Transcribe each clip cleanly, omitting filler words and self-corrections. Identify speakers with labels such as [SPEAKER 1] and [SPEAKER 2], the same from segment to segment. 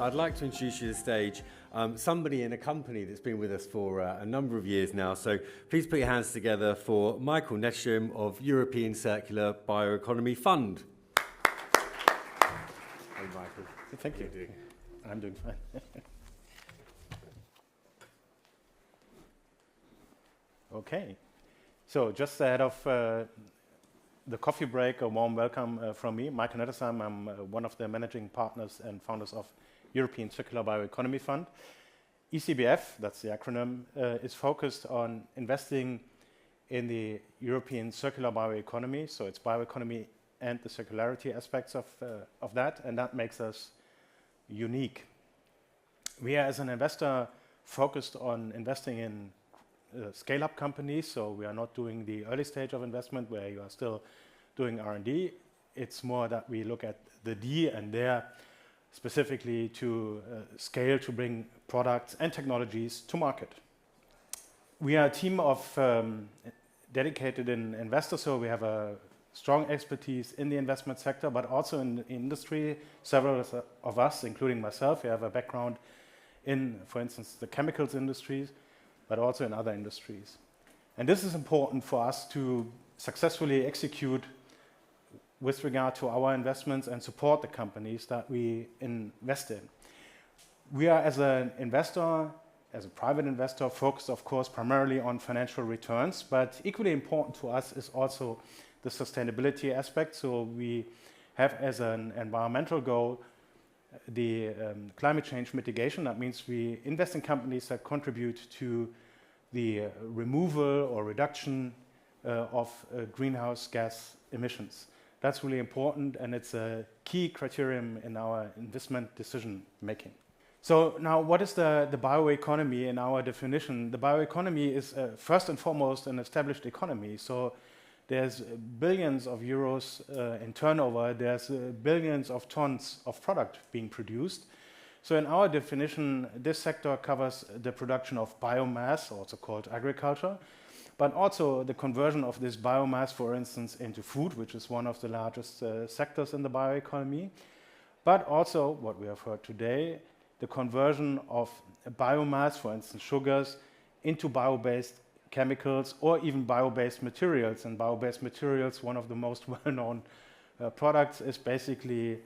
[SPEAKER 1] I'd like to introduce you to the stage somebody in a company that's been with us for a number of years now. So please put your hands together for Michael Nettersheim of European Circular Bioeconomy Fund. Hey, Michael.
[SPEAKER 2] Thank you. I'm doing fine. Okay. So just ahead of the coffee break, a warm welcome from me, Michael Nettersheim. I'm one of the managing partners and founders of European Circular Bioeconomy Fund. ECBF, that's the acronym, is focused on investing in the European circular bioeconomy. So it's bioeconomy and the circularity aspects of that, and that makes us unique. We are, as an investor, focused on investing in scale-up companies, so we are not doing the early stage of investment where you are still doing R&D. It's more that we look at the D and there specifically to scale to bring products and technologies to market. We are a team of dedicated investors, so we have a strong expertise in the investment sector, but also in the industry. Several of us, including myself, we have a background in, for instance, the chemicals industries, but also in other industries. And this is important for us to successfully execute with regard to our investments and support the companies that we invest in. We are, as an investor, as a private investor, focused, of course, primarily on financial returns, but equally important to us is also the sustainability aspect. So we have, as an environmental goal, the climate change mitigation. That means we invest in companies that contribute to the removal or reduction of greenhouse gas emissions. That's really important, and it's a key criterion in our investment decision making. So now, what is the bioeconomy in our definition? The bioeconomy is first and foremost an established economy. So there's billions of euros in turnover, there's billions of tons of product being produced. So in our definition, this sector covers the production of biomass, also called agriculture, but also the conversion of this biomass, for instance, into food, which is one of the largest sectors in the bioeconomy, but also, what we have heard today, the conversion of biomass, for instance, sugars, into bio-based chemicals or even bio-based materials. And bio-based materials, one of the most well-known products is basically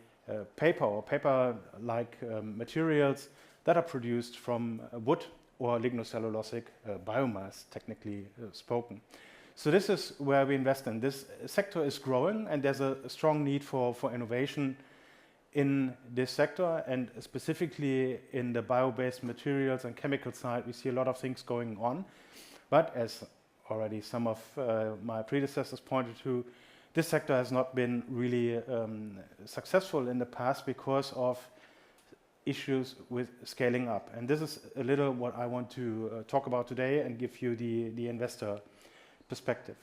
[SPEAKER 2] paper or paper-like materials that are produced from wood or lignocellulosic biomass, technically spoken. So this is where we invest in. This sector is growing, and there's a strong need for innovation in this sector, and specifically in the bio-based materials and chemical side, we see a lot of things going on. But as already some of my predecessors pointed to, this sector has not been really successful in the past because of issues with scaling up. And this is a little what I want to talk about today and give you the investor perspective.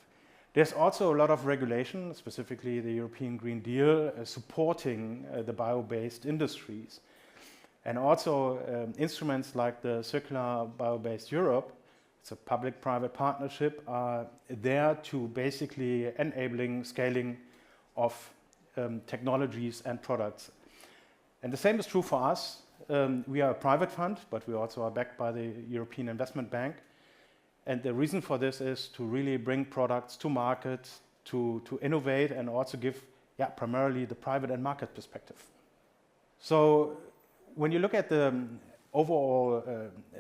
[SPEAKER 2] There's also a lot of regulation, specifically the European Green Deal, supporting the bio-based industries. And also instruments like the Circular Bio-Based Europe, it's a public-private partnership, are there to basically enabling scaling of technologies and products. And the same is true for us. We are a private fund, but we also are backed by the European Investment Bank. And the reason for this is to really bring products to market, to innovate, and also give primarily the private and market perspective. So when you look at the overall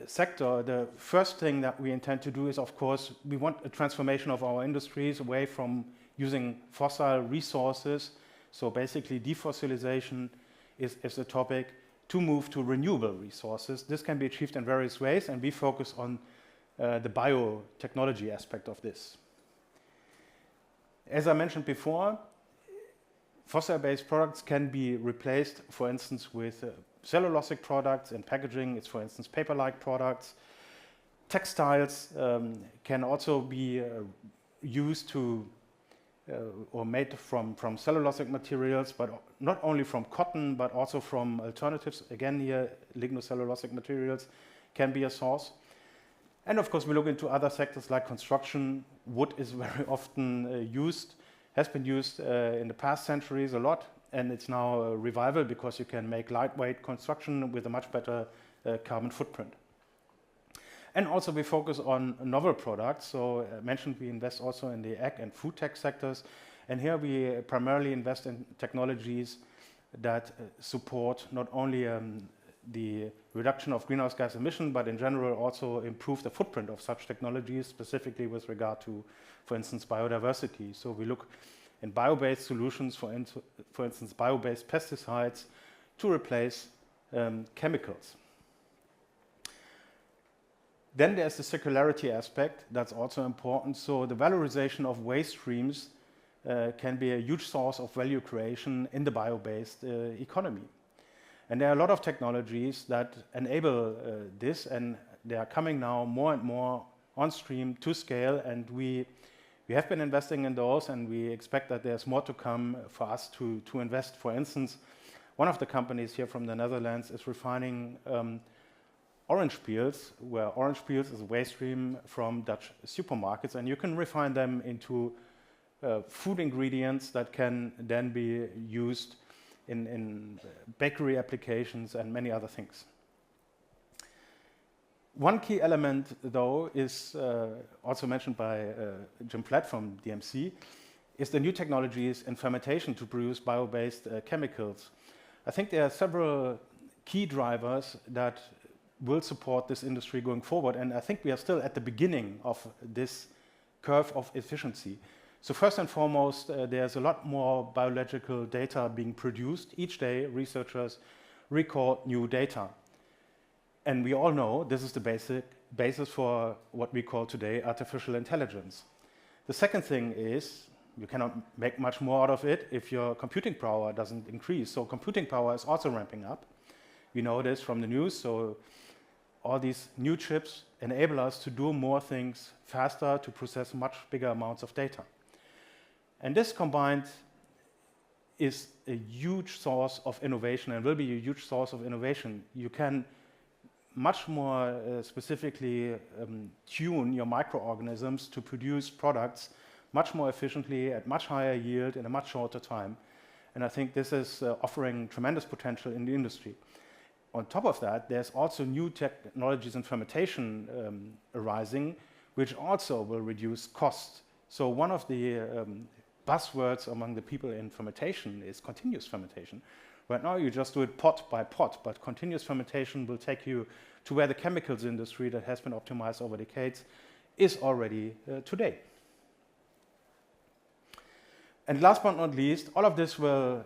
[SPEAKER 2] sector, the first thing that we intend to do is, of course, we want a transformation of our industries away from using fossil resources. So basically defossilization is the topic, to move to renewable resources. This can be achieved in various ways, and we focus on the biotechnology aspect of this. As I mentioned before, fossil-based products can be replaced, for instance, with cellulosic products in packaging. It's, for instance, paper-like products. Textiles can also be used to or made from cellulosic materials, but not only from cotton, but also from alternatives. Again, here, lignocellulosic materials can be a source. And of course, we look into other sectors like construction. Wood is very often used, has been used in the past centuries a lot, and it's now a revival because you can make lightweight construction with a much better carbon footprint. And also we focus on novel products. So I mentioned we invest also in the ag and food tech sectors. And here we primarily invest in technologies that support not only the reduction of greenhouse gas emission, but in general also improve the footprint of such technologies, specifically with regard to, for instance, biodiversity. So we look in bio-based solutions, for instance, bio-based pesticides to replace chemicals. Then there's the circularity aspect that's also important. So the valorization of waste streams can be a huge source of value creation in the bio-based economy. And there are a lot of technologies that enable this, and they are coming now more and more on stream to scale, and we have been investing in those, and we expect that there's more to come for us to invest. For instance, one of the companies here from the Netherlands is refining orange peels, where orange peels is a waste stream from Dutch supermarkets, and you can refine them into food ingredients that can then be used in bakery applications and many other things. One key element, though, is also mentioned by Jim Platt from DMC, is the new technologies in fermentation to produce bio-based chemicals. I think there are several key drivers that will support this industry going forward, and I think we are still at the beginning of this curve of efficiency. So first and foremost, there's a lot more biological data being produced. Each day, researchers record new data. And we all know this is the basis for what we call today artificial intelligence. The second thing is you cannot make much more out of it if your computing power doesn't increase. So computing power is also ramping up. We know this from the news. So all these new chips enable us to do more things faster, to process much bigger amounts of data. And this combined is a huge source of innovation and will be a huge source of innovation. You can much more specifically tune your microorganisms to produce products much more efficiently at much higher yield in a much shorter time. And I think this is offering tremendous potential in the industry. On top of that, there's also new technologies in fermentation arising, which also will reduce costs. So one of the buzzwords among the people in fermentation is continuous fermentation. Right now you just do it pot by pot, but continuous fermentation will take you to where the chemicals industry that has been optimized over decades is already today. And last but not least, all of this will,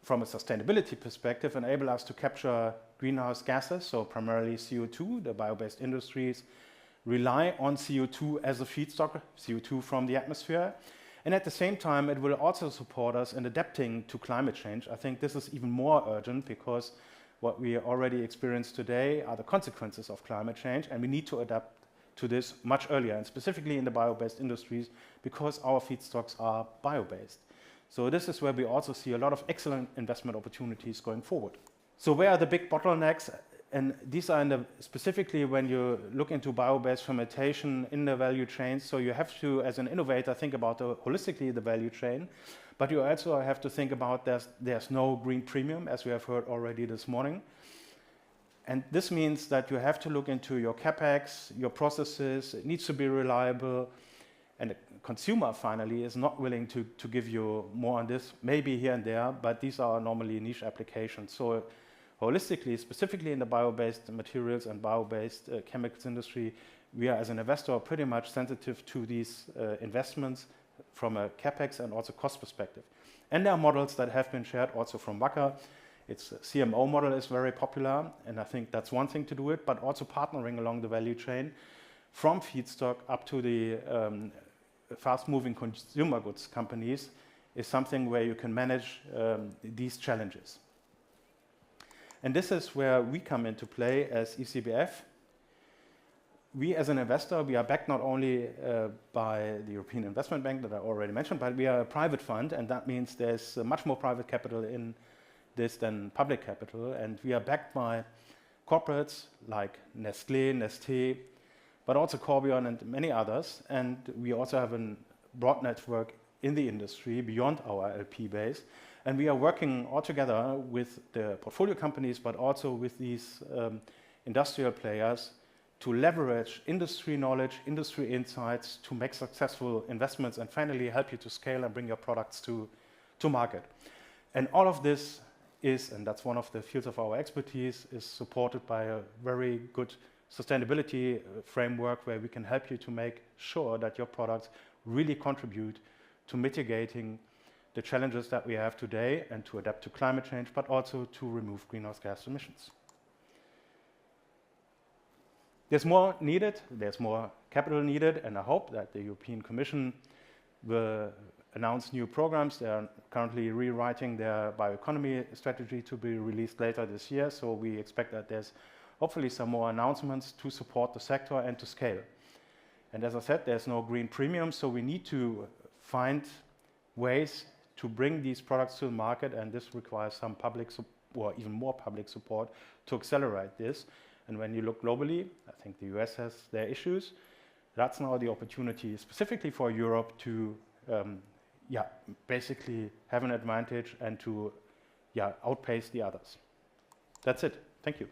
[SPEAKER 2] from a sustainability perspective, enable us to capture greenhouse gases, so primarily CO2. The bio-based industries rely on CO2 as a feedstock, CO2 from the atmosphere. And at the same time, it will also support us in adapting to climate change. I think this is even more urgent because what we already experience today are the consequences of climate change, and we need to adapt to this much earlier, and specifically in the bio-based industries, because our feedstocks are bio-based. So this is where we also see a lot of excellent investment opportunities going forward. So where are the big bottlenecks? And these are specifically when you look into bio-based fermentation in the value chain. So you have to, as an innovator, think about holistically the value chain, but you also have to think about there's no green premium, as we have heard already this morning. And this means that you have to look into your capex, your processes. It needs to be reliable. And the consumer, finally, is not willing to give you more on this, maybe here and there, but these are normally niche applications. So holistically, specifically in the bio-based materials and bio-based chemicals industry, we are, as an investor, pretty much sensitive to these investments from a capex and also cost perspective. And there are models that have been shared also from Wacker. Its CMO model is very popular, and I think that's one thing to do it, but also partnering along the value chain from feedstock up to the fast-moving consumer goods companies is something where you can manage these challenges. And this is where we come into play as ECBF. We, as an investor, we are backed not only by the European Investment Bank that I already mentioned, but we are a private fund, and that means there's much more private capital in this than public capital. And we are backed by corporates like Nestlé, Nesté, but also Corbion and many others. And we also have a broad network in the industry beyond our LP base. And we are working all together with the portfolio companies, but also with these industrial players to leverage industry knowledge, industry insights to make successful investments and finally help you to scale and bring your products to market. And all of this is, and that's one of the fields of our expertise, is supported by a very good sustainability framework where we can help you to make sure that your products really contribute to mitigating the challenges that we have today and to adapt to climate change, but also to remove greenhouse gas emissions. There's more needed, there's more capital needed, and I hope that the European Commission will announce new programs. They are currently rewriting their bioeconomy strategy to be released later this year, so we expect that there's hopefully some more announcements to support the sector and to scale. And as I said, there's no green premium, so we need to find ways to bring these products to the market, and this requires some public or even more public support to accelerate this. And when you look globally, I think the US has their issues. That's now the opportunity specifically for Europe to basically have an advantage and to outpace the others. That's it. Thank you.